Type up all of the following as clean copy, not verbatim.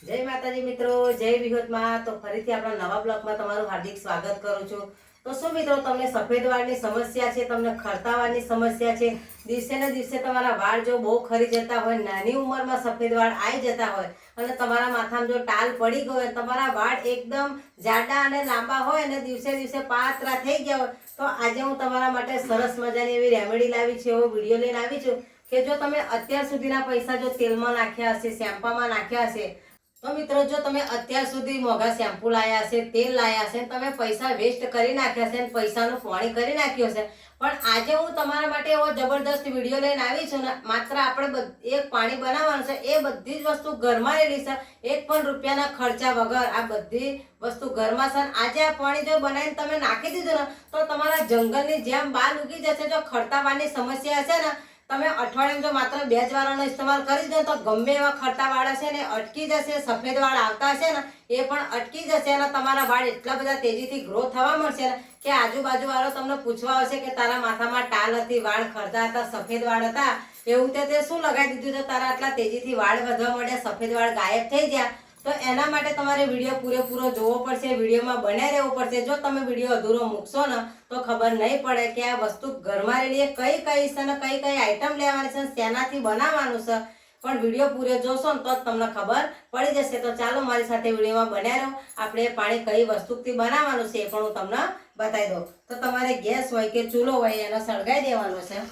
जय माताजी मित्रों, जय विहोत में। तो फरीथी आपणा नवा ब्लॉग में तमारुं हार्दिक स्वागत करूं छुं। तो शुं मित्रों, तमने सफेद वाळनी समस्या छे, तमने खरता वाळनी समस्या छे, दिवसे ने दिवसे तमारा वाळ जो बहु खरी जता होय, नानी उंमर में सफेद वाळ आई जता होय अने तमारा माथामां जो टाल पड़ी गयो होय, तमारा वाळ एकदम जाडा अने लांबा होय अने दिवसे दिवसे पातळा थई गया होय, तो आजे हूँ तमारा माटे सरस मजानी एवी रेमेडी लावी छे, एवो विडियो लईने आवी छुं के जो तमे अत्यार सुधीना पैसा जो तेलमां नाख्या हशे, शेम्पामां नाख्या हशे, तो मित्रों जो तमे अत्यार सुधी मोघा शेम्पू लाया हशे, तेल लाया हशे, तमे पैसा वेस्ट करी नाख्या हशे, पैसानुं पाणी करी नाख्युं हशे, पण आजे हूँ तमारा माटे एवो जबरदस्त विडियो लईने आवी छुं ने। मात्र आपणे एक पाणी बनाववानुं छे, ए बधी ज वस्तु घरमां रहेली छे, एक पण रूपियाना खर्चा वगर आ बधी वस्तु घरमां छे। आजे आ पाणी जो बनावीने तमे नाखी दीधुं ने तो तमारा जंगलनी जेम बाल उगी जशे। जो खरता वाळनी समस्या हशे ने, तमे अठवाडियामां जो मात्र 2 ज वाळानो इस्तेमाल करी दो तो गमे एवा खरता वाळ हशे ने अटकी जशे। सफेद वाळ आवता हशे ने ए पण अटकी जशे अने तमारा वाळ एटला बधा तेजीथी ग्रो थवा मळशे ने के आजूबाजू वाळो तमने पूछवा आवशे के तारा माथामां टाल हती, वाळ खरता हता, सफेद वाळ हता, एवुं ते शुं लगावी दीधुं तो तारा आटला तेजीथी वाळ वधवा मळ्या, सफेद वाळ गायब थई गया। तो एना माटे तमारे विडियो पूरेपूरो जोवो पड़शे, विडियोमां बन्या रहेवुं पड़शे। जो तमे विडियो अधूरो मूकशो ने तो खबर नहीं पड़े के आ वस्तु घरमां रहेली कई कई छे ने कई कई आइटम लेवानी छे, शेनाथी बनाववानुं छे। पण विडियो पूरे जोशो ने तो तमने खबर पड़ी जशे। तो चालो मारी साथे विडियोमां बन्या रहो। आपणे पाणी कई वस्तुथी बनाववानुं छे ए पण हुं तमने बतावी दઉં। तो तमारे गैस होय के चूलो होय एने सळगावी देवानो छे।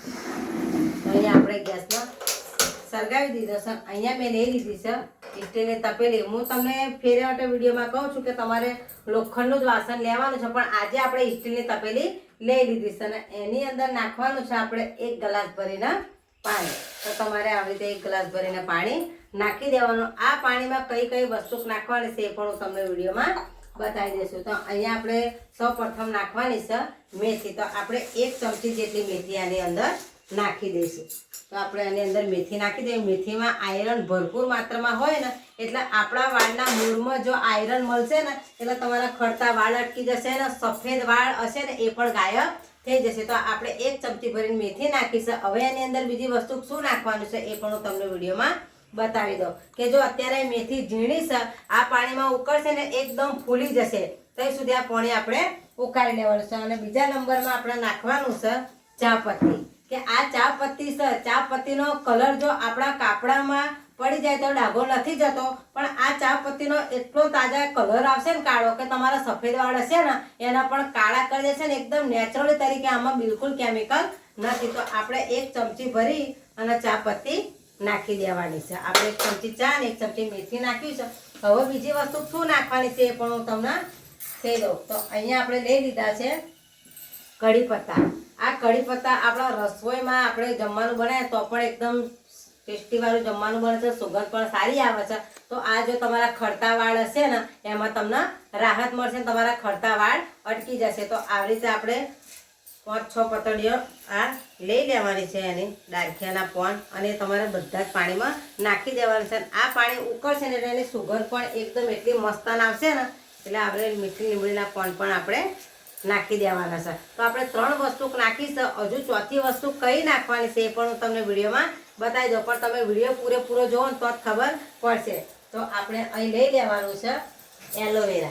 तो अहींया आपणे गैसमां सळगावी दीधो छे। अहींया मैं लई लीधी छे स्टीलनी तपेली। हूँ तमने फेरे माटे विडियोमां कहूं छुं के तमारे लोखंडनुं ज वासण लेवानुं छे, पण आजे आपणे स्टीलनी तपेली लई लीधी छे अने एनी अंदर नाखवानुं छे आपणे 1 ग्लास भरीने पाणी। तो तमारे आ रीते 1 ग्लास भरीने पाणी नाखी देवानुं। आ पाणीमां कई कई वस्तु नाखवानी छे ए पण हुं तमने विडियोमां बतावी दईशुं। तो अहींया आपणे सौ प्रथम नाखवानी छे मेथी। तो आपणे 1 चमची जेटली मेथी आनी अंदर नाखी दईशुं। तो आपणे आनी अंदर मेथी नाखी दઈએ। मेथीमां आयरन भरपूर मात्रामां होय ने એટલે આપણા વાળના મૂળમાં જો આયરન મળશે ને એટલે તમારા ખરતા વાળ અટકી જશે ને સફેદ વાળ હશે ને એ પણ ગાયબ થઈ જશે। તો આપણે 1 ચમચી ભરીને મેથી નાખી છે। હવે એની અંદર બીજી વસ્તુ શું નાખવાનું છે એ પણ હું તમને વિડીયોમાં बतावी दो कि जो अत्यारे मेथी झीणी छे आ पाणीमां उकळशे ने एकदम फूली जशे ત્યાં સુધી આ પાણી આપણે ઉકાળી લેવાનું છે। અને બીજા નંબરમાં આપણે નાખવાનું છે ચા પત્તી કે આ ચા પત્તી છે। ચા પત્તીનો કલર જો આપણા કાપડામાં પડી જાય તો ડાઘો નથી જતો, પણ આ ચા પત્તીનો એટલો તાજા કલર આવશે ને કાળો કે તમારા સફેદ વાળ હશે ને એના પણ કાળા કરી દેશે ને एकदम નેચરલ તરીકે। આમાં બિલકુલ કેમિકલ નથી। તો આપણે 1 ચમચી ભરી અને ચા પત્તી નાખી દેવાની છે। આપણે 1 ચમચી ચા અને 1 ચમચી મેથી નાખી છે। હવે બીજી વસ્તુ શું નાખવાની છે એ પણ હું તમને કહી દઉં। તો અહીંયા આપણે લઈ લીધા છે કઢી પત્તા। આ કઢી પત્તા આપણા રસોઈમાં આપણે જમવાનું બનાવે તો પણ એકદમ ટેસ્ટી વાળું જમવાનું બને છે, સુગંધ પણ સારી આવે છે। તો આ જો તમારા ખરતા વાળ હશે ને એમાં તમને રાહત મળશે, તમારા ખરતા વાળ અટકી જશે। તો આવી રીતે આપણે 5-6 પતડીઓ આ લઈ લેવાની છે એની ડાળખિયાના પોન અને તમારે બધા જ પાણીમાં નાખી દેવાનું છે। આ પાણી ઉકળશે ને એટલે એની સુગંધ પણ એકદમ એટલી મસ્તાન આવશે ને એટલે આપણે મીઠી લીમડીના પોન પણ આપણે નાખી દેવાના છે। તો આપણે 3 વસ્તુ નાખી છે, હજુ ચોથી વસ્તુ કઈ નાખવાની છે એ પણ હું તમને વિડીયોમાં बतावी दो, पण तमे विडियो पूरेपूरो जोवो ने तो ज खबर पड़शे। तो आपणे અહીં લઈ લેવાનું છે એલોવેરા।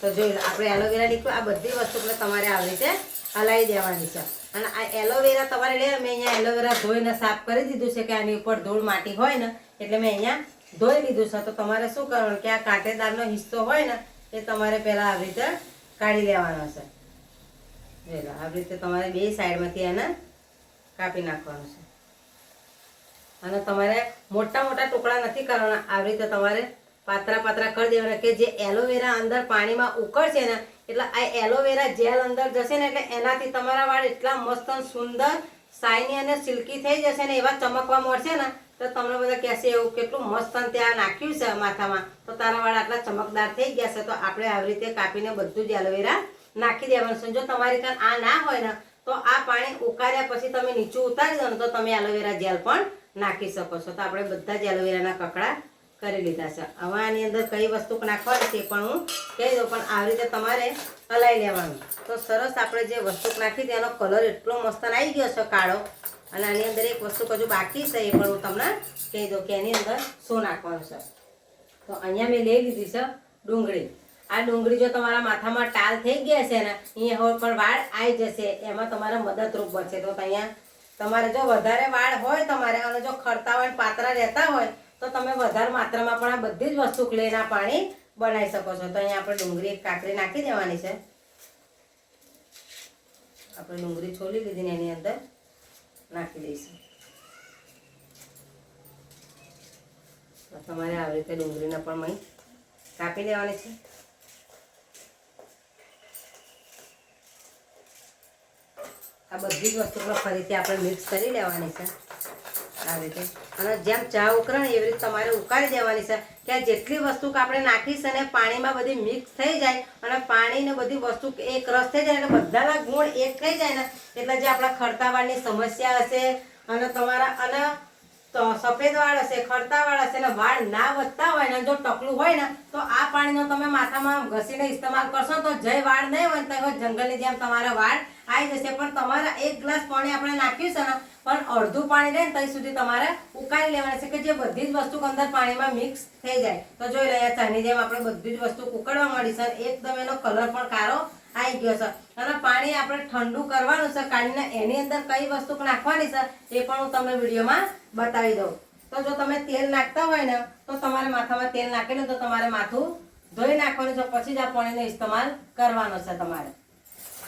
तो જોઈ લો આપણે એલોવેરા લીધું। આ બધી વસ્તુ આપણે તમારે આવી રીતે હલાવી દેવાની છે। અને આ એલોવેરા તમારે લે મેં અહીંયા એલોવેરા ધોઈને સાફ કરી દીધું છે કે આની ઉપર ધૂળ માટી હોય ને એટલે મેં અહીંયા ધોઈ લીધું છે। તો તમારે શું કરવાનું કે આ કાંટેદારનો હિસ્સો હોય ને એ તમારે પહેલા આવી રીતે કાઢી લેવાનો છે। જોઈ લો આવી રીતે તમારે બે સાઈડમાંથી એને કાપી નાખવાનું છે। અને તમારે મોટા મોટા ટુકડા નથી કરવાના, આવી રીતે તમારે પાતરા પાતરા કરી દેવાના કે જે એલોવેરા અંદર પાણીમાં ઉકળશે ને એટલે આ એલોવેરા જેલ અંદર જશે ને એટલે એનાથી તમારા વાળ એટલા મસ્ત સુંદર શાઇની અને સિલ્કી થઈ જશે ને એવા ચમકવા મળશે ને તો તમને બધા કહેશે એવું કેટલું મસ્ત ત્યાં નાખ્યું છે માથામાં તો તારા વાળ આટલા ચમકદાર થઈ ગયા છે। તો આપણે આવી રીતે કાપીને બધું જ એલોવેરા નાખી દેવાનું છે। જો તમારી કાન આ ના હોય ને તો આ પાણી ઉકાળ્યા પછી તમે નીચું ઉતારી દો ને તો તમે એલોવેરા જેલ પણ નાખી શકો છો। તો આપણે બધા જ એલોવેરાના કકડા કરી લીધા છે। હવે આની અંદર કઈ વસ્તુ નાખવાની છે પણ હું કહી દઉં, પણ આવી રીતે તમારે હલાવી લેવાનું। તો સરસ આપણે જે વસ્તુ નાખી તેનો કલર એટલો મસ્ત આવી ગયો છે કાળો। અને આની અંદર એક વસ્તુ હજુ બાકી છે એ પણ હું તમને કહી દઉં કે એની અંદર શું નાખવાનું છે। તો અહીંયા મેં લઈ લીધી છે ડુંગળી. આ ડુંગળી જો તમારા માથામાં ટાલ થઈ ગયા છે ને અહીંયા હવે પણ વાળ આવી જશે, એમાં તમારે મદદરૂપ બનશે. તો અહીંયા તમારે જો વધારે વાળ હોય તમારે અને જો ખરતા હોય પાતળા રહેતા હોય તો તમે વધારે માત્રામાં પણ આ બધી જ વસ્તુ લઈને આ પાણી બનાવી શકો છો. તો અહીંયા આપણે ડુંગળી એક કાકડી નાખી દેવાની છે. આપણે ડુંગળી છોલી લીધી ને એની અંદર નાખી દઈશું. તમારે આવી રીતે ડુંગળીને પણ અહીં કાપી લેવાની છે. આ બધી જ વસ્તુ ફરીથી આપણે મિક્સ કરી લેવાની છે આવી રીતે. અને જેમ ચા ઉકળે ને એવી રીતે તમારે ઉકાળી દેવાની છે કે જેટલી વસ્તુ આપણે નાખીશ અને પાણીમાં બધી મિક્સ થઈ જાય અને પાણી ને બધી વસ્તુ એક રસ થઈ જાય એટલે બધાના ગુણ એક થઈ જાય ને એટલે જે આપણા ખરતા વાળની સમસ્યા હશે અને તમારા અને તો સફેદ વાળ હશે, ખરતા વાળ હશે ને વાળ ના વધતા હોય ને જો ટકલું હોય ને તો આ પાણીનો તમે માથામાં ઘસીને ઇસ્તેમાલ કરશો તો જય વાળ નહીં હોય તો જંગલની જેમ તમારા વાળ આવી જશે. પણ તમારા 1 ગ્લાસ પાણી આપણે નાખ્યું છે ને પણ અડધું પાણી રહે ને ત્યાં સુધી તમારે ઉકાળી લેવાની છે કે જે બધી જ વસ્તુ અંદર પાણીમાં મિક્સ થઈ જાય. તો જોઈ રહ્યા ચાની જેમ આપણે બધી જ વસ્તુ ઉકળવા મળી છે, એકદમ એનો કલર પણ કાળો આવી ગયો છે. અને પાણી આપણે ઠંડુ કરવાનું છે કાઢીને એની અંદર કઈ વસ્તુ નાખવાની છે એ પણ હું તમને વિડીયોમાં બતાવી દઉં. તો જો તમે તેલ નાખતા હોય ને તો તમારે માથામાં તેલ નાખીને તો તમારે માથું ધોઈ નાખવાનું છે, પછી જ આ પાણીનો ઇસ્તેમાલ કરવાનો છે તમારે.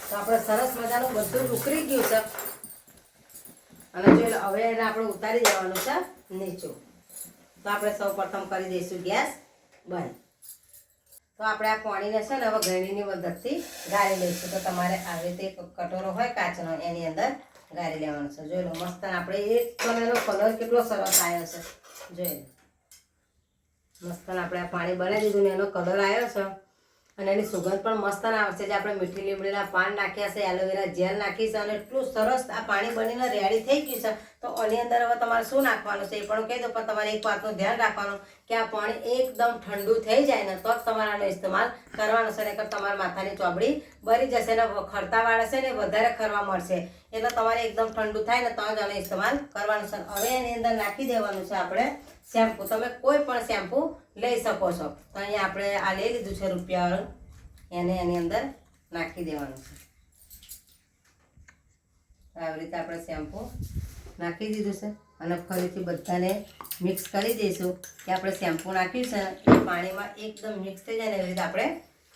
તો આપણે સરસ મજાનું બધું ઉકળી ગયું છે અને જો હવે એને આપણે ઉતારી દેવાનું છે નીચું. તો આપણે સૌ પ્રથમ કરી દઈશું ગેસ બંધ. તો આપણે આ પાણીને છે ને હવે ગળણીની મદદથી ગાળી લઈશું. તો તમારે આવી રીતે કટોરો હોય કાચનો એની અંદર ગાળી લેવાનો છે. જોઈ લો મસ્ત આપણે એકદમ એનો કલર કેટલો સરસ આવ્યો છે. જોઈ લો મસ્ત આપણે આ પાણી બનાવી દીધું ને એનો કલર આવ્યો છે અને એની સુગંધ પણ મસ્ત આવશે. જે આપણે મીઠી લીમડીના પાન નાખ્યા છે, એલોવેરા જેલ નાખી છે અને એટલું સરસ આ પાણી બનીને રેડી થઈ ગયું છે. તો આની અંદર હવે તમારે શું નાખવાનું છે એ પણ કહી દો, પણ તમારે એક વાતનું ધ્યાન રાખવાનું કે આ પાણી એકદમ ઠંડુ થઈ જાય ને તો જ તમારે આનો ઇસ્તેમાલ કરવાનો છે, નહીંતર તમારા માથાની ચોબડી બળી જશે ને ખરતા વાળ હશે ને વધારે ખરવા મળશે. એટલે તમારે એકદમ ઠંડુ થાય ને તો જ આનો ઇસ્તેમાલ કરવાનો છે. હવે એની અંદર નાખી દેવાનું છે આપણે શેમ્પૂ. તમે કોઈ પણ શેમ્પૂ લઈ શકો છો. તો અહીંયા આપણે આ લઈ લીધું છે રૂપિયાવાળું, એને એની અંદર નાખી દેવાનું છે. આવી રીતે આપણે શેમ્પૂ નાખી દીધું છે અને ફરીથી બધાને મિક્સ કરી દઈશું કે આપણે શેમ્પૂ નાખ્યું છે એ પાણીમાં એકદમ મિક્સ થઈ જાય ને એવી રીતે આપણે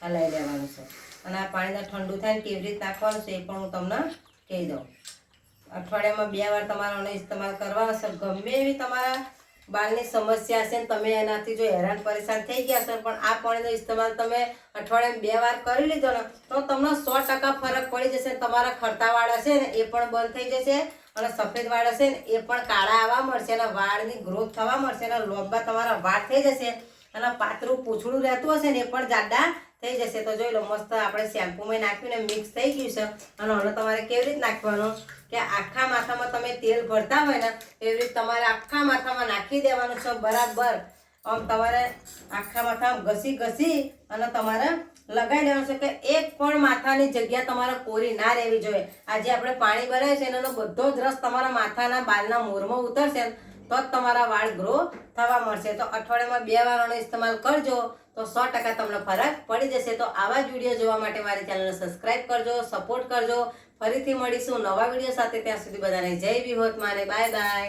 હલાવી લેવાનું છે. અને આ પાણીને ઠંડુ થાય ને કેવી રીતે નાખવાનું છે એ પણ હું તમને કહી દઉં. અઠવાડિયામાં 2 વાર તમારે આનો ઇસ્તેમાલ કરવાનો છે. ગમે એવી તમારા બાળની સમસ્યા છે ને તમે એનાથી જો હેરાન પરેશાન થઈ ગયા છો પણ આ પાણીનો ઇસ્તેમાલ તમે અઠવાડિયામાં 2 વાર કરી લીધો ને તો તમને 100% ફરક પડી જશે. તમારા ખરતા વાળ હશે ને એ પણ બંધ થઈ જશે અને સફેદ વાળ હશે ને એ પણ કાળા આવવા મળશે અને વાળની ગ્રોથ થવા મળશે અને લાંબા તમારા વાળ થઈ જશે અને પાતળું પૂંછડું રહેતું હશે ને એ પણ જાડા થઈ જશે. તો જોઈ લો મસ્ત આપણે શેમ્પૂમાં નાખ્યું ને મિક્સ થઈ ગયું છે. અને હવે તમારે કેવી રીતે નાખવાનું કે આખા માથામાં તમે તેલ ભરતા હોય ને એવી રીતે તમારે આખા માથામાં નાખી દેવાનું છે બરાબર. આમ તમારે આખા માથામાં ઘસી અને તમારે લગાવી દેવાનું છે કે એક પણ માથાની જગ્યા તમારે કોરી ના રહેવી જોઈએ. આજે આપણે પાણી બનાવ્યું છે એનો બધો જ રસ તમારા માથાના બાલના મોરમાં ઉતરશે તો જ તમારા વાળ ગ્રો થવા મળશે. તો અઠવાડિયામાં 2 વાર આનો ઇસ્તેમાલ કરજો તો 100% તમને ફરક પડી જશે. તો આવા જ વિડીયો જોવા માટે મારી ચેનલને સબસ્ક્રાઇબ કરજો, સપોર્ટ કરજો. ફરીથી મળીશું નવા વિડીયો સાથે. ત્યાં સુધી બધાને જય વિહોત માને, બાય બાય.